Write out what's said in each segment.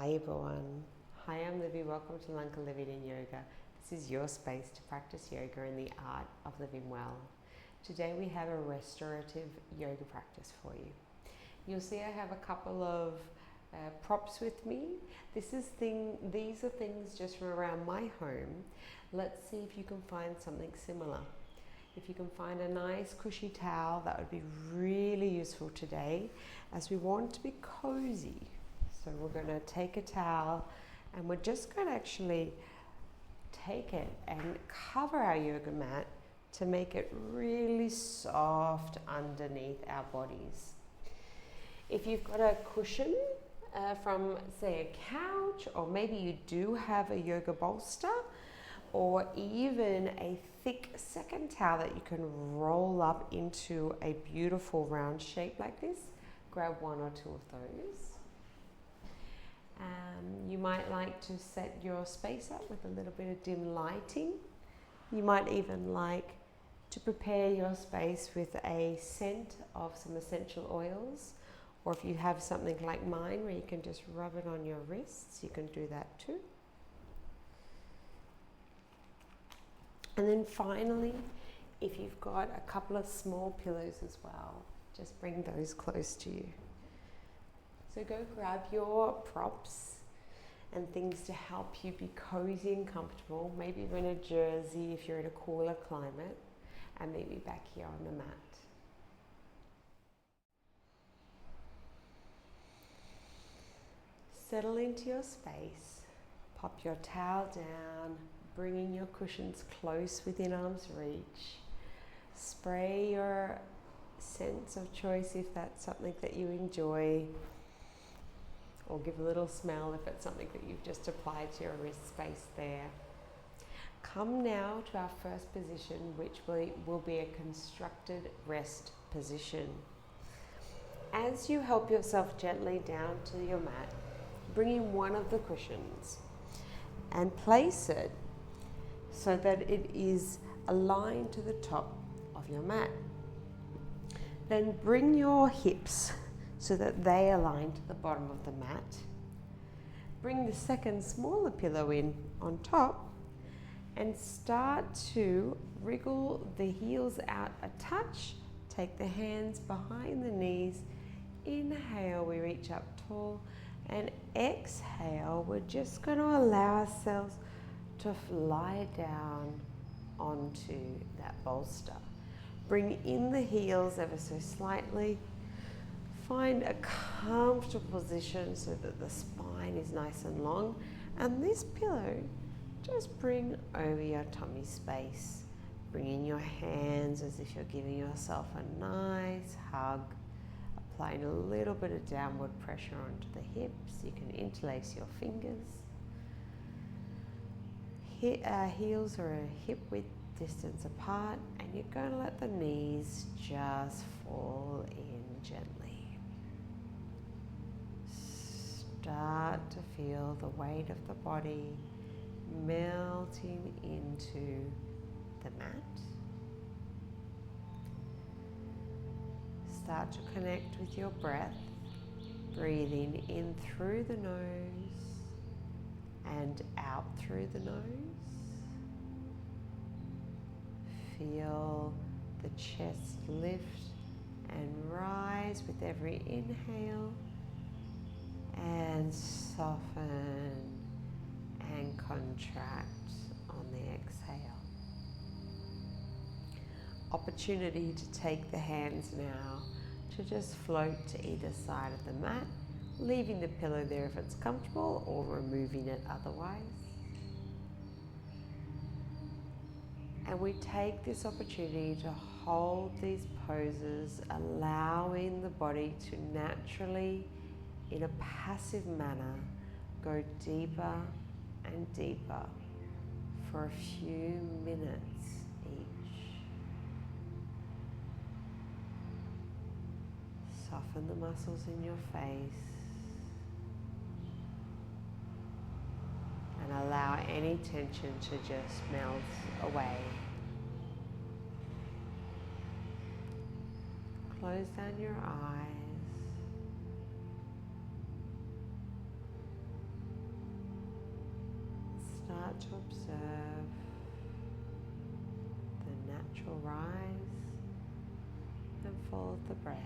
Hi everyone. Hi, I'm Livy. Welcome to Lanka Living in Yoga. This is your space to practice yoga and the art of living well. Today we have a restorative yoga practice for you. You'll see I have a couple of props with me. These are things just from around my home. Let's see if you can find something similar. If you can find a nice cushy towel, that would be really useful today, as we want to be cozy. So we're going to take a towel and we're just going to actually take it and cover our yoga mat to make it really soft underneath our bodies. If you've got a cushion from, say, a couch, or maybe you do have a yoga bolster, or even a thick second towel that you can roll up into a beautiful round shape like this, grab one or two of those. You might like to set your space up with a little bit of dim lighting. You might even like to prepare your space with a scent of some essential oils, or if you have something like mine where you can just rub it on your wrists, you can do that too. And then finally, if you've got a couple of small pillows as well, just bring those close to you. So go grab your props and things to help you be cozy and comfortable. Maybe you're in a jersey if you're in a cooler climate, and maybe back here on the mat. Settle into your space, pop your towel down, bringing your cushions close within arm's reach. Spray your scents of choice if that's something that you enjoy, or give a little smell if it's something that you've just applied to your wrist space there. Come now to our first position, which will be a constructed rest position. As you help yourself gently down to your mat, bring in one of the cushions and place it so that it is aligned to the top of your mat. Then bring your hips so that they align to the bottom of the mat. Bring the second smaller pillow in on top and start to wriggle the heels out a touch. Take the hands behind the knees. Inhale, we reach up tall, and exhale, we're just going to allow ourselves to lie down onto that bolster. Bring in the heels ever so slightly. Find a comfortable position so that the spine is nice and long, and this pillow just bring over your tummy space. Bring in your hands as if you're giving yourself a nice hug, applying a little bit of downward pressure onto the hips. You can interlace your fingers. Heels are a hip width distance apart, and you're going to let the knees just fall in gently. Start to feel the weight of the body melting into the mat. Start to connect with your breath, breathing in through the nose and out through the nose. Feel the chest lift and rise with every inhale, and soften and contract on the exhale. Opportunity to take the hands now to just float to either side of the mat, leaving the pillow there if it's comfortable, or removing it otherwise. And we take this opportunity to hold these poses, allowing the body to naturally, in a passive manner, go deeper and deeper for a few minutes each. Soften the muscles in your face and allow any tension to just melt away. Close down your eyes start to observe the natural rise and fall of the breath.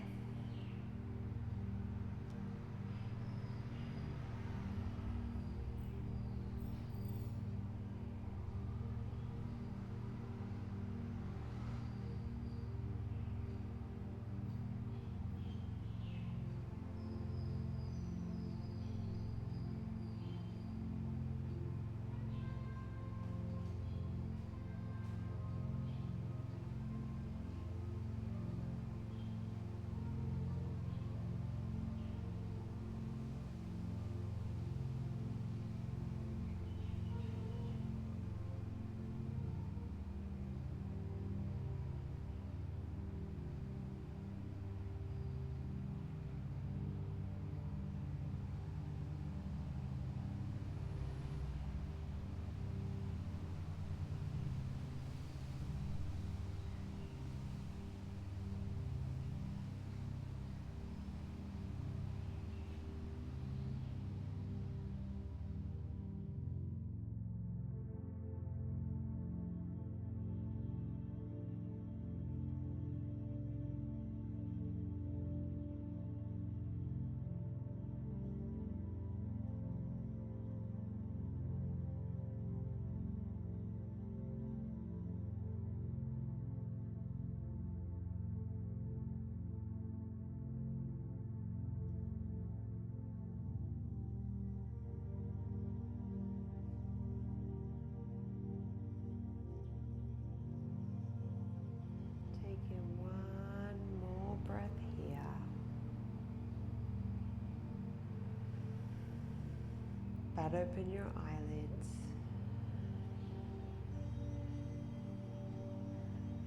But open your eyelids,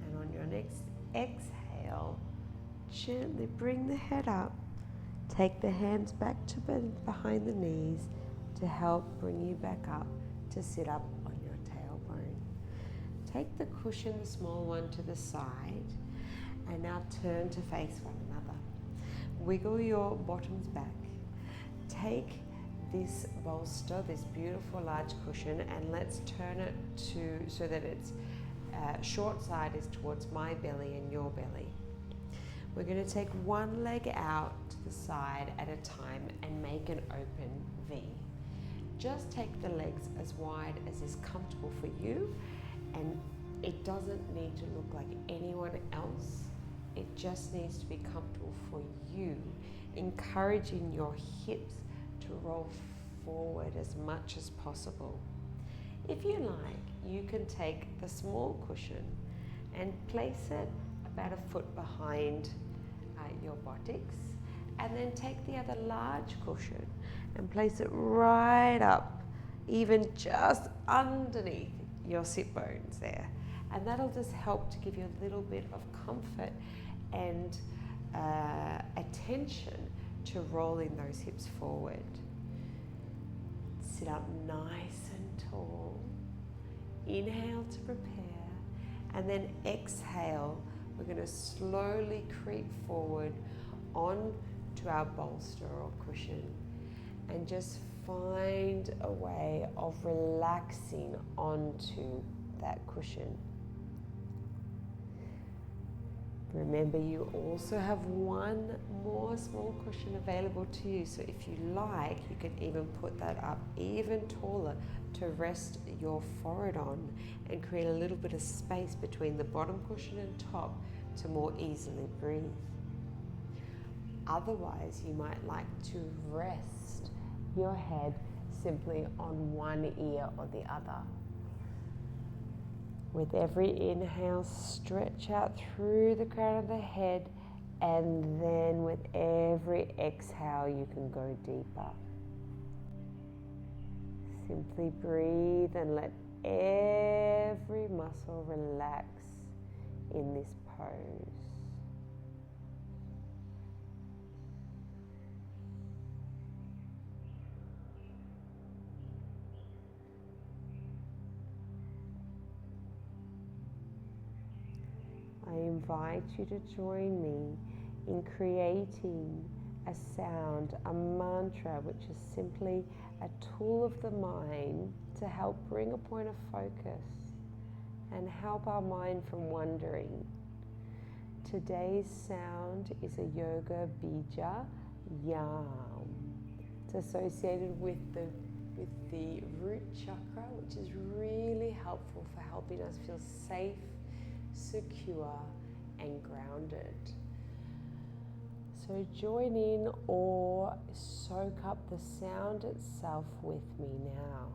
and on your next exhale, gently bring the head up. Take the hands back to behind the knees to help bring you back up to sit up on your tailbone. Take the cushion, the small one, to the side, and now turn to face one another. Wiggle your bottoms back. Take this bolster, this beautiful large cushion, and let's turn it so that its short side is towards my belly and your belly. We're going to take one leg out to the side at a time and make an open V. Just take the legs as wide as is comfortable for you, and it doesn't need to look like anyone else. It just needs to be comfortable for you, encouraging your hips to roll forward as much as possible. If you like, you can take the small cushion and place it about a foot behind your buttocks, and then take the other large cushion and place it right up, even just underneath your sit bones there. And that'll just help to give you a little bit of comfort and attention to rolling those hips forward. Sit up nice and tall. Inhale to prepare, and then exhale. We're going to slowly creep forward onto our bolster or cushion and just find a way of relaxing onto that cushion. Remember, you also have one more small cushion available to you, so if you like, you can even put that up even taller to rest your forehead on and create a little bit of space between the bottom cushion and top to more easily breathe. Otherwise, you might like to rest your head simply on one ear or the other. With every inhale, stretch out through the crown of the head, and then with every exhale, you can go deeper. Simply breathe and let every muscle relax in this pose. I invite you to join me in creating a sound, a mantra, which is simply a tool of the mind to help bring a point of focus and help our mind from wandering. Today's sound is a yoga bija yam. It's associated with the root chakra, which is really helpful for helping us feel safe, secure, and grounded. So join in or soak up the sound itself with me now.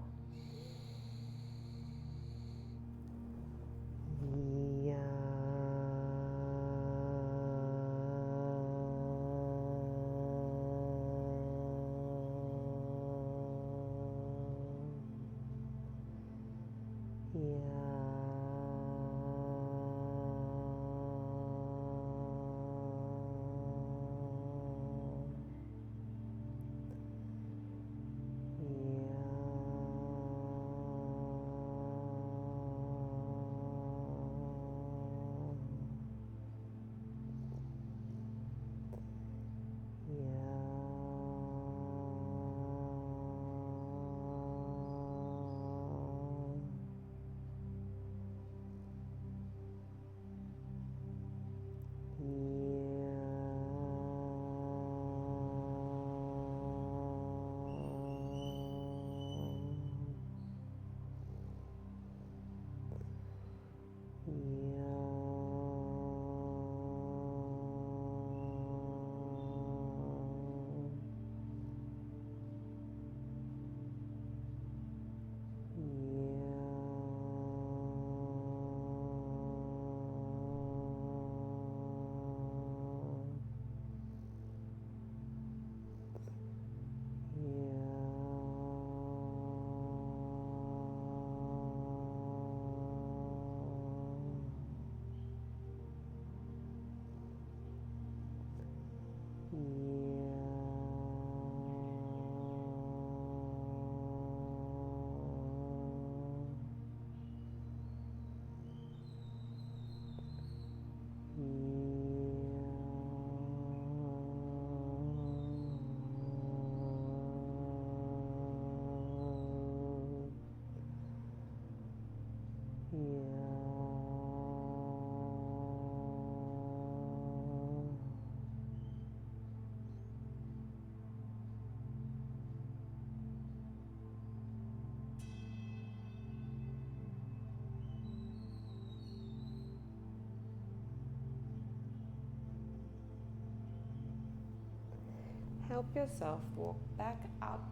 Help yourself walk back up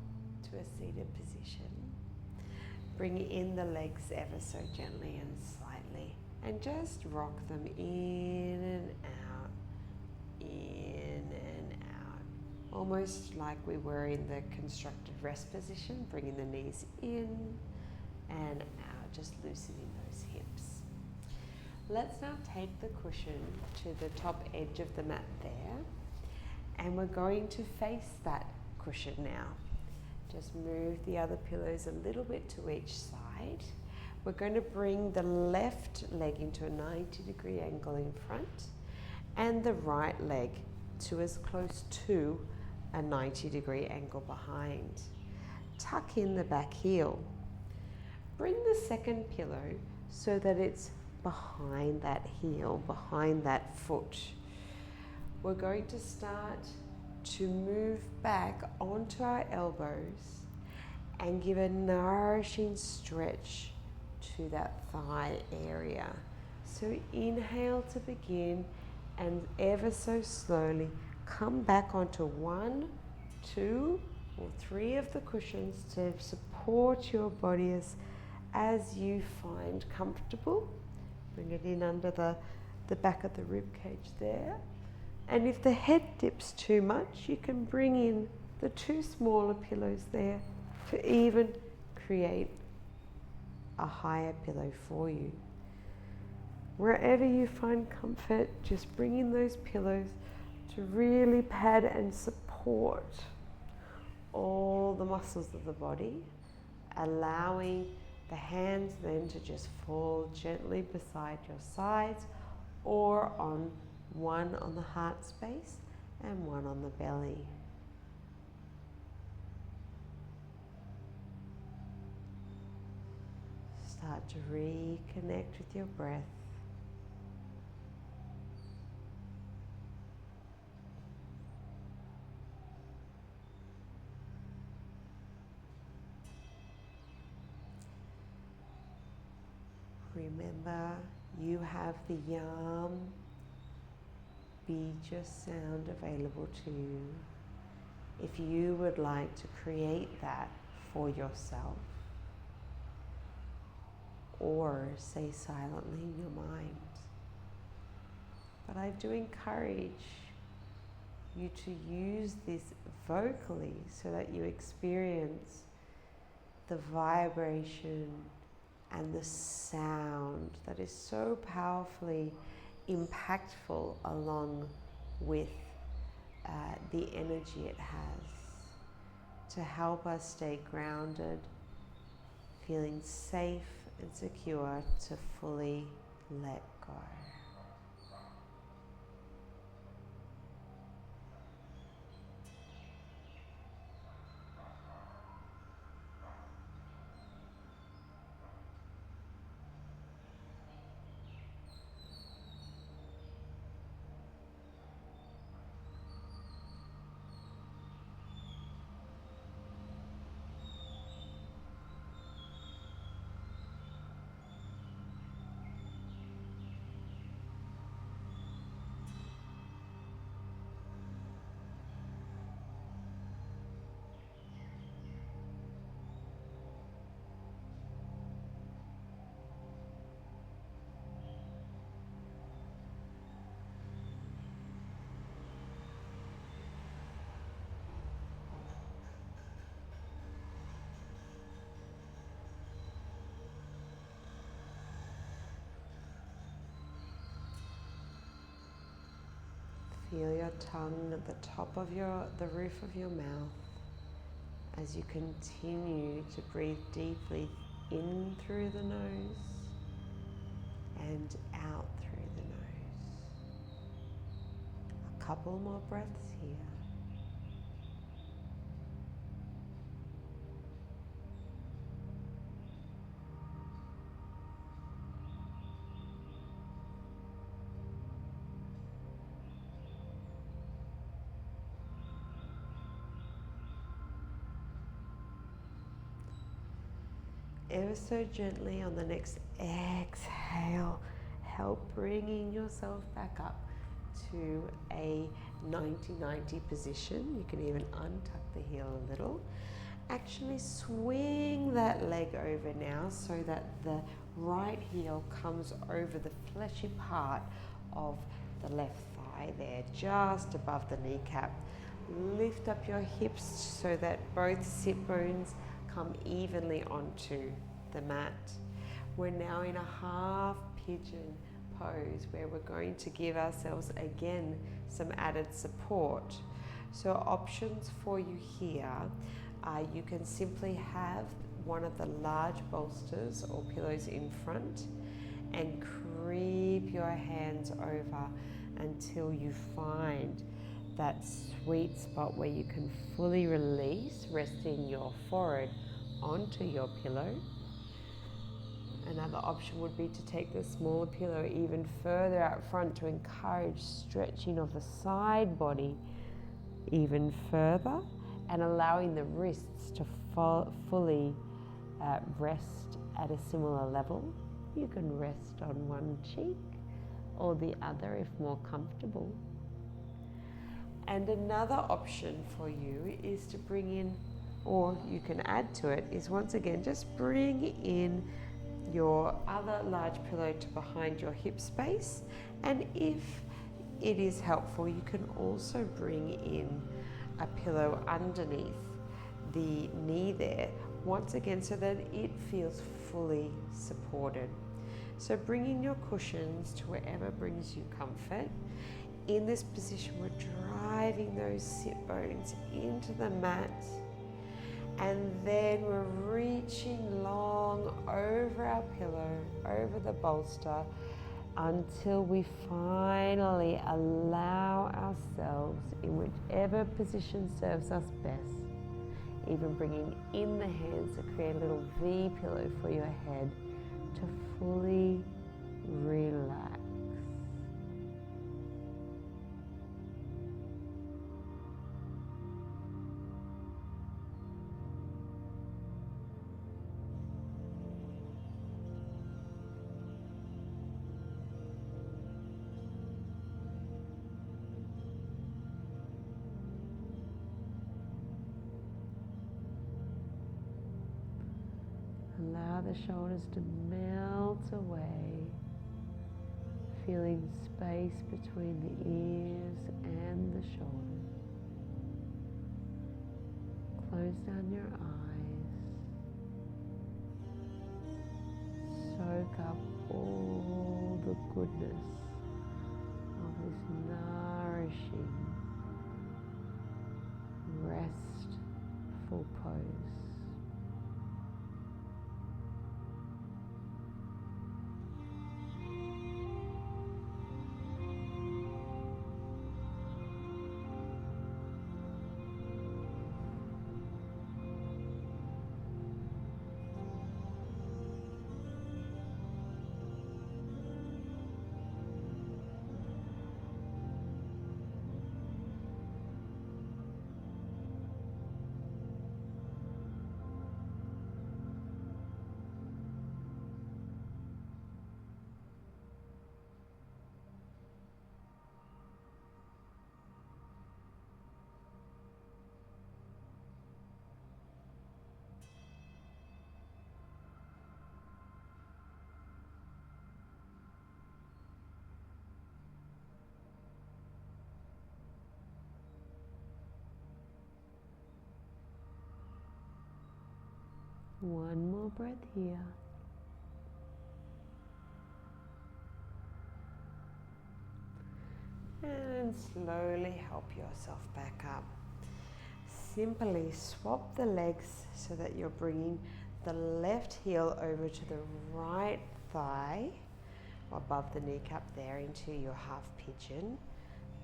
to a seated position. Bring in the legs ever so gently and slightly, and just rock them in and out, in and out. Almost like we were in the constructed rest position, bringing the knees in and out, just loosening those hips. Let's now take the cushion to the top edge of the mat there. And we're going to face that cushion now. Just move the other pillows a little bit to each side. We're going to bring the left leg into a 90-degree angle in front and the right leg to as close to a 90-degree angle behind. Tuck in the back heel. Bring the second pillow so that it's behind that heel, behind that foot. We're going to start to move back onto our elbows and give a nourishing stretch to that thigh area. So inhale to begin and ever so slowly come back onto 1, 2, or 3 of the cushions to support your body as you find comfortable. Bring it in under the back of the rib cage there. And if the head dips too much, you can bring in the 2 smaller pillows there to even create a higher pillow for you. Wherever you find comfort, just bring in those pillows to really pad and support all the muscles of the body, allowing the hands then to just fall gently beside your sides or on one on the heart space and one on the belly. Start to reconnect with your breath. Remember, you have the Yam Bija sound available to you if you would like to create that for yourself, or say silently in your mind. But I do encourage you to use this vocally so that you experience the vibration and the sound that is so powerfully impactful along with the energy it has to help us stay grounded, feeling safe and secure to fully let go. Feel your tongue at the top of the roof of your mouth as you continue to breathe deeply in through the nose and out through the nose. A couple more breaths here. Ever so gently on the next exhale, help bringing yourself back up to a 90-90 position. You can even untuck the heel a little. Actually swing that leg over now so that the right heel comes over the fleshy part of the left thigh there, just above the kneecap. Lift up your hips so that both sit bones come evenly onto the mat. We're now in a half pigeon pose where we're going to give ourselves again some added support. So options for you here are you can simply have one of the large bolsters or pillows in front and creep your hands over until you find that sweet spot where you can fully release, resting your forehead onto your pillow. Another option would be to take the smaller pillow even further out front to encourage stretching of the side body even further and allowing the wrists to fully rest at a similar level. You can rest on one cheek or the other if more comfortable. And another option for you is to bring in, or you can add to it, is once again just bring in your other large pillow to behind your hip space. And if it is helpful, you can also bring in a pillow underneath the knee there, once again, so that it feels fully supported. So bringing your cushions to wherever brings you comfort. In this position, we're driving those sit bones into the mat, and then we're reaching long over our pillow, over the bolster, until we finally allow ourselves, in whichever position serves us best, even bringing in the hands to create a little V pillow for your head, to fully relax. Allow the shoulders to melt away, feeling space between the ears and the shoulders. Close down your eyes. Soak up all the goodness of this nourishing, restful pose. One more breath here. And slowly help yourself back up. Simply swap the legs so that you're bringing the left heel over to the right thigh, above the kneecap there, into your half pigeon.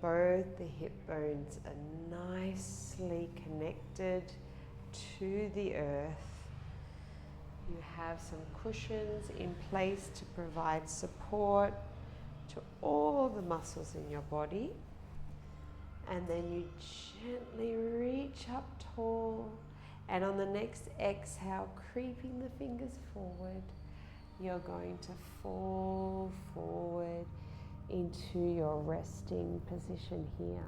Both the hip bones are nicely connected to the earth. You have some cushions in place to provide support to all the muscles in your body. And then you gently reach up tall, and on the next exhale, creeping the fingers forward, you're going to fall forward into your resting position here.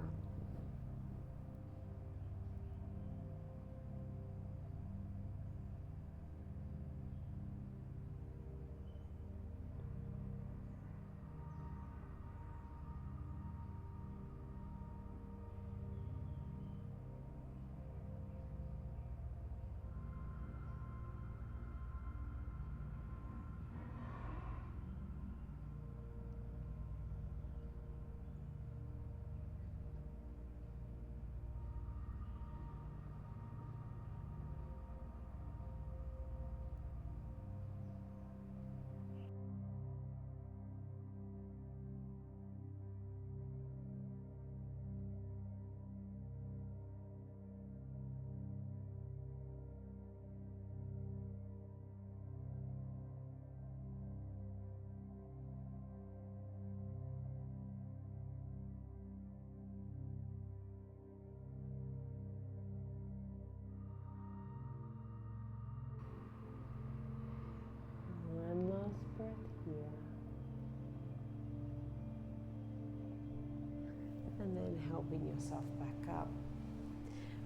And then helping yourself back up.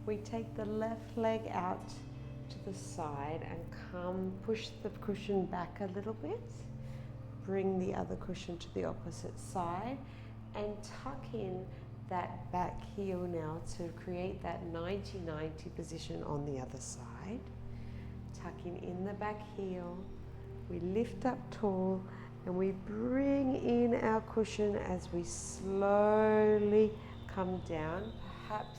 We take the left leg out to the side and push the cushion back a little bit. Bring the other cushion to the opposite side and tuck in that back heel now to create that 90-90 position on the other side. Tucking in the back heel, we lift up tall and we bring in our cushion as we slowly come down, perhaps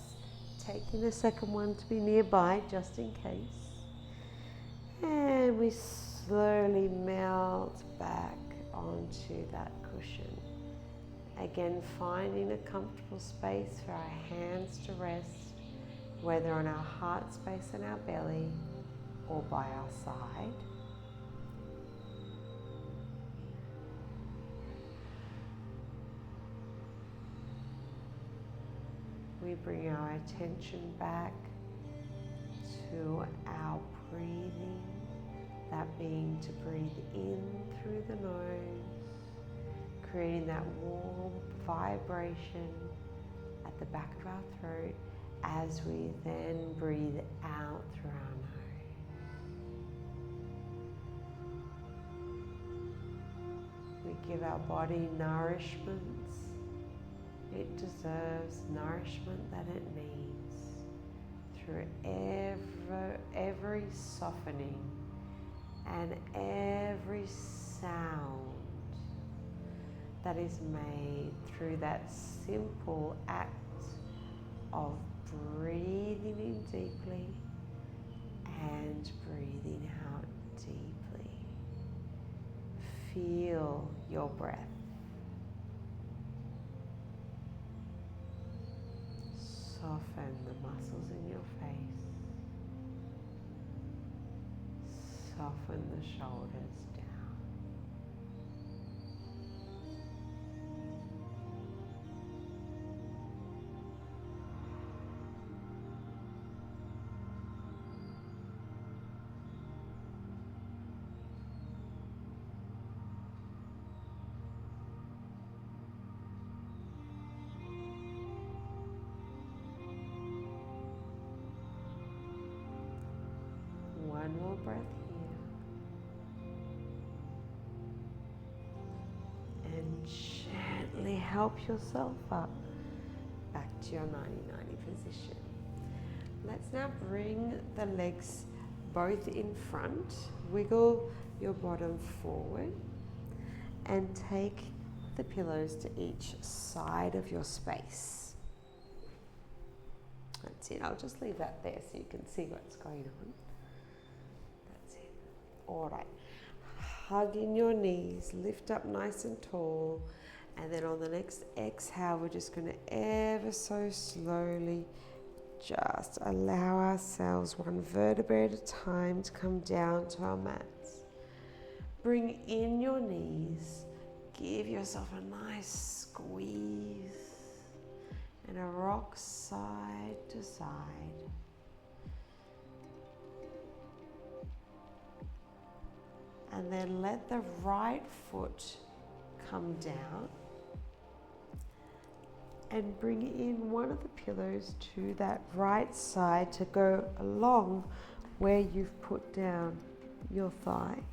taking the second one to be nearby just in case. And we slowly melt back onto that cushion. Again, finding a comfortable space for our hands to rest, whether on our heart space and our belly or by our side. We bring our attention back to our breathing, that being to breathe in through the nose, creating that warm vibration at the back of our throat as we then breathe out through our nose. We give our body nourishments. It deserves nourishment that it needs through every softening and every sound that is made through that simple act of breathing in deeply and breathing out deeply. Feel your breath. Soften the muscles in your face. Soften the shoulders down. One more breath here. And gently help yourself up back to your 90-90 position. Let's now bring the legs both in front. Wiggle your bottom forward and take the pillows to each side of your space. That's it. I'll just leave that there so you can see what's going on. All right, hug in your knees, lift up nice and tall, and then on the next exhale, we're just going to ever so slowly just allow ourselves one vertebrae at a time to come down to our mats. Bring in your knees, give yourself a nice squeeze, and a rock side to side. And then let the right foot come down and bring in one of the pillows to that right side to go along where you've put down your thigh.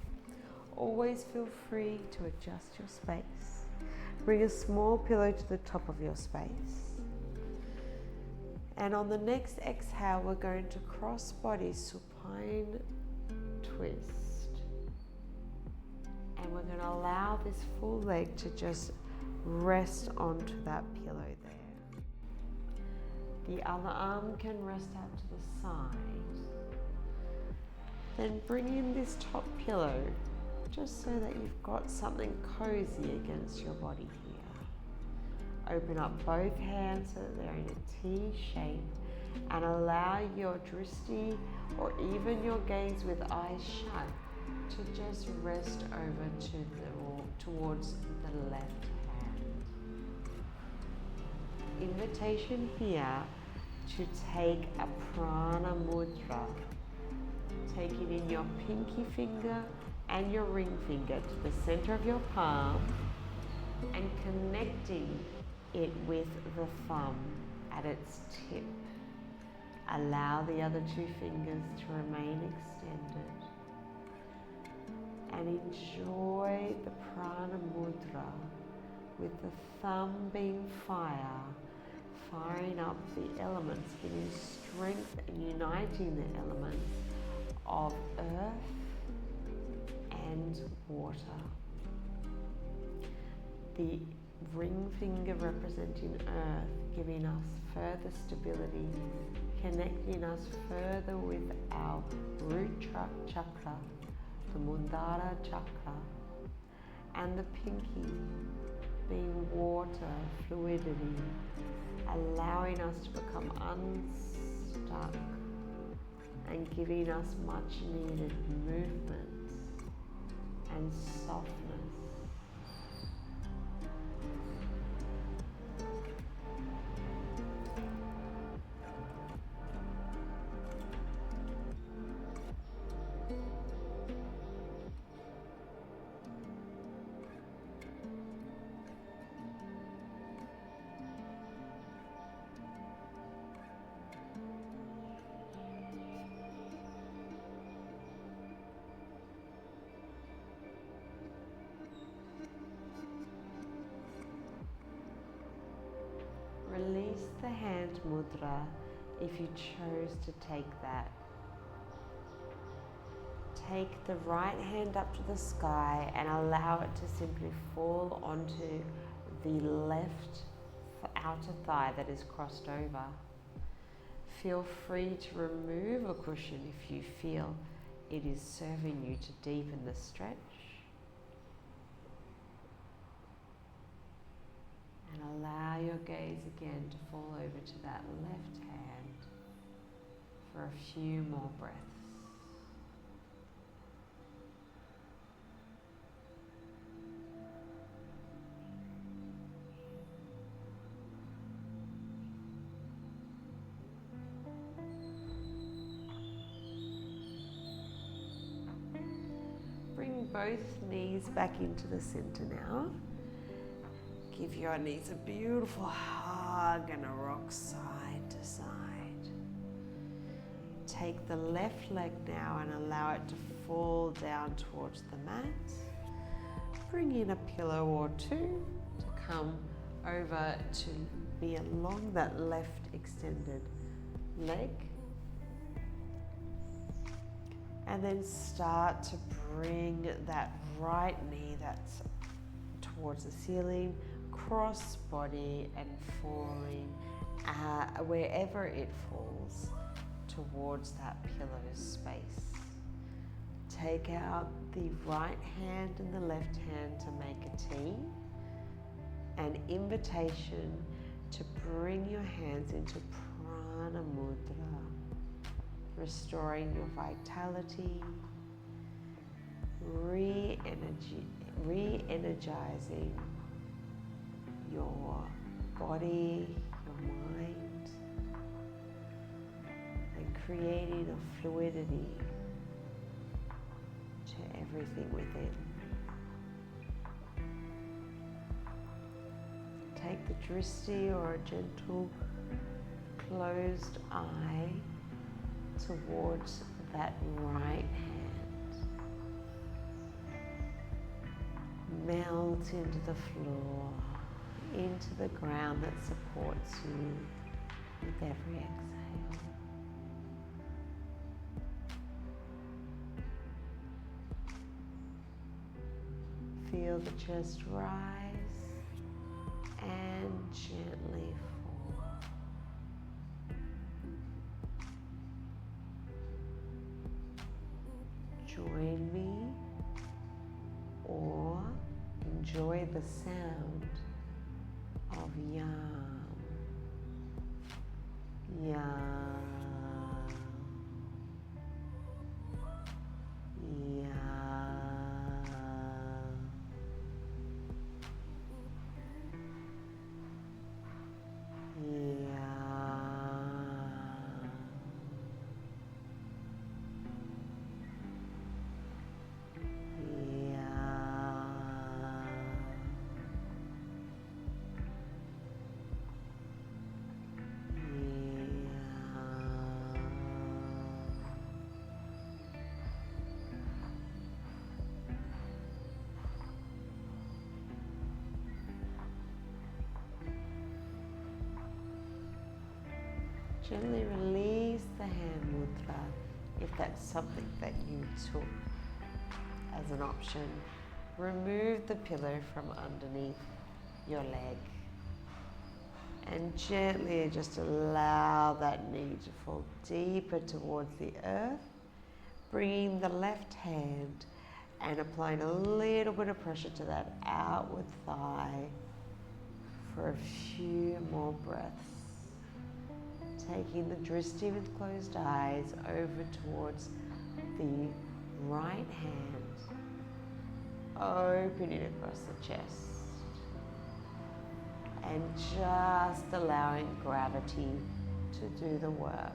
Always feel free to adjust your space. Bring a small pillow to the top of your space. And on the next exhale, we're going to cross body supine twist. And we're going to allow this full leg to just rest onto that pillow there. The other arm can rest out to the side. Then bring in this top pillow just so that you've got something cozy against your body here. Open up both hands so that they're in a T shape and allow your drishti or even your gaze with eyes shut to just rest over towards the left hand. Invitation here to take a prana mudra. Taking in your pinky finger and your ring finger to the center of your palm and connecting it with the thumb at its tip. Allow the other two fingers to remain extended. And enjoy the prana mudra with the thumb being fire, firing up the elements, giving strength and uniting the elements of earth and water. The ring finger representing earth, giving us further stability, connecting us further with our root chakra, the Muladhara chakra, and the pinky being water, fluidity, allowing us to become unstuck and giving us much needed movement and softness. Release the hand mudra if you chose to take that. Take the right hand up to the sky and allow it to simply fall onto the left outer thigh that is crossed over. Feel free to remove a cushion if you feel it is serving you to deepen the stretch. And allow your gaze again to fall over to that left hand for a few more breaths. Bring both knees back into the center now. Give your knees a beautiful hug and a rock side to side. Take the left leg now and allow it to fall down towards the mat. Bring in a pillow or two to come over to be along that left extended leg. And then start to bring that right knee that's towards the ceiling, cross body and falling wherever it falls towards that pillow space. Take out the right hand and the left hand to make a T, an invitation to bring your hands into prana mudra, restoring your vitality, re-energizing your body, your mind, and creating a fluidity to everything within. Take the drishti or a gentle closed eye towards that right hand. Melt into the floor, into the ground that supports you with every exhale. Feel the chest rise and gently fall. Join me or enjoy the sound of yam. Yam. Yam. Gently release the hand mudra if that's something that you took as an option. Remove the pillow from underneath your leg and gently just allow that knee to fall deeper towards the earth, bringing the left hand And applying a little bit of pressure to that outward thigh for a few more breaths. Taking the drishti with closed eyes over towards the right hand, opening across the chest, and just allowing gravity to do the work.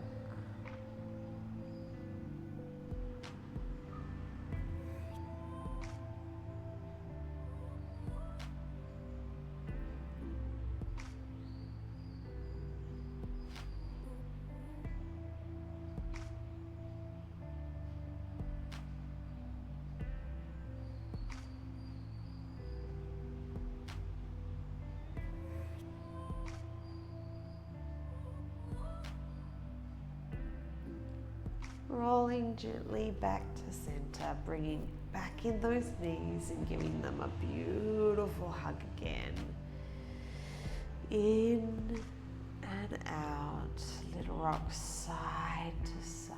Rolling gently back to center, bringing back in those knees and giving them a beautiful hug again. In and out, little rock side to side.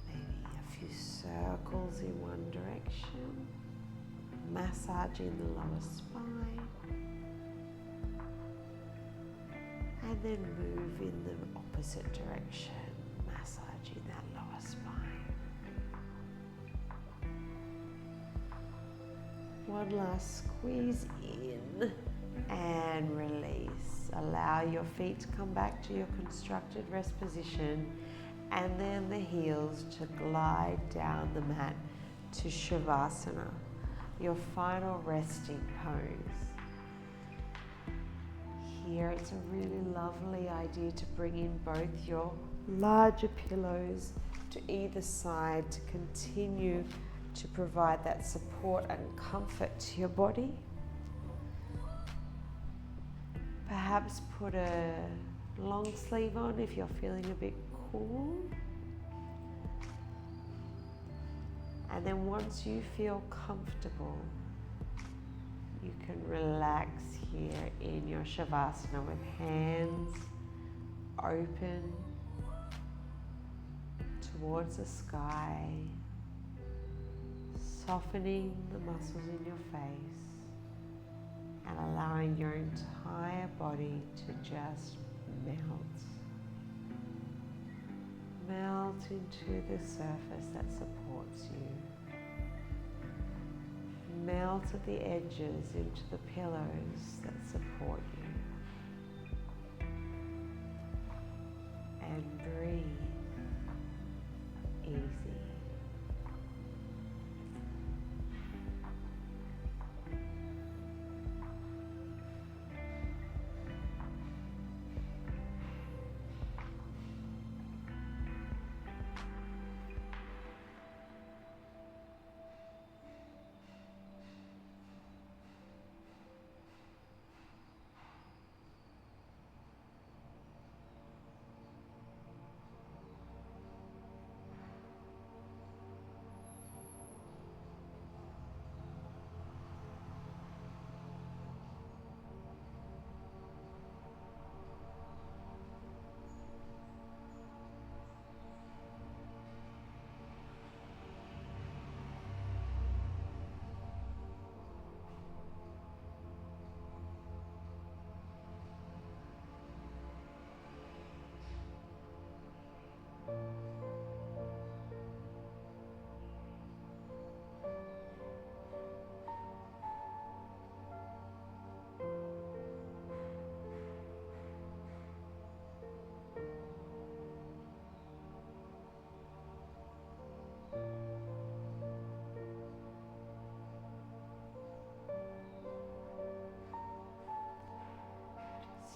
Maybe a few circles in one direction, massaging the lower spine. And then move in the opposite direction, massaging that lower spine. One last squeeze in and release. Allow your feet to come back to your constructed rest position, and then the heels to glide down the mat to Shavasana, your final resting pose. Here it's a really lovely idea to bring in both your larger pillows to either side to continue to provide that support and comfort to your body. Perhaps put a long sleeve on if you're feeling a bit cool. And then once you feel comfortable, you can relax here in your Shavasana with hands open towards the sky, softening the muscles in your face and allowing your entire body to just melt. Melt into the surface that supports you. Melt at the edges into the pillows that support you. And breathe easy.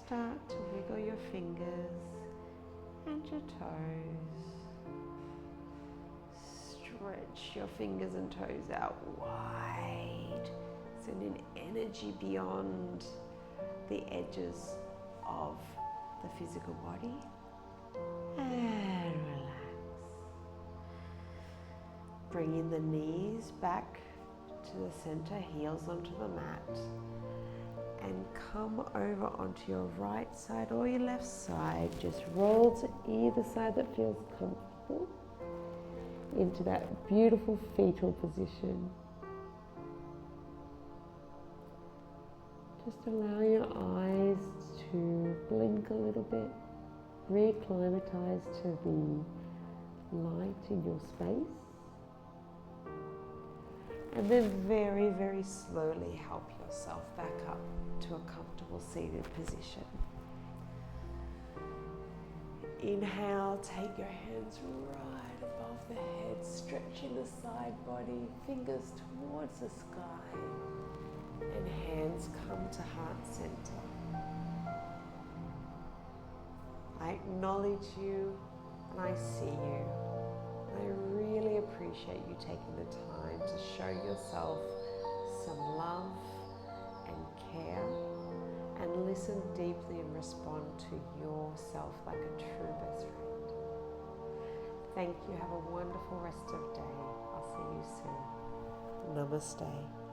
Start to wiggle your fingers and your toes. Stretch your fingers and toes out wide, sending energy beyond the edges of the physical body. And relax. Bringing the knees back to the center, heels onto the mat. And come over onto your right side or your left side. Just roll to either side that feels comfortable. into that beautiful fetal position. Just allow your eyes to blink a little bit, reacclimatize to the light in your space, and then very, very slowly help yourself back up to a comfortable seated position. Inhale, take your hands right above the head, stretching the side body, fingers towards the sky, and hands come to heart center. I acknowledge you and I see you. I really appreciate you taking the time to show yourself some love and care, and listen deeply and respond to yourself like a true best friend. Thank you. Have a wonderful rest of the day. I'll see you soon. Namaste.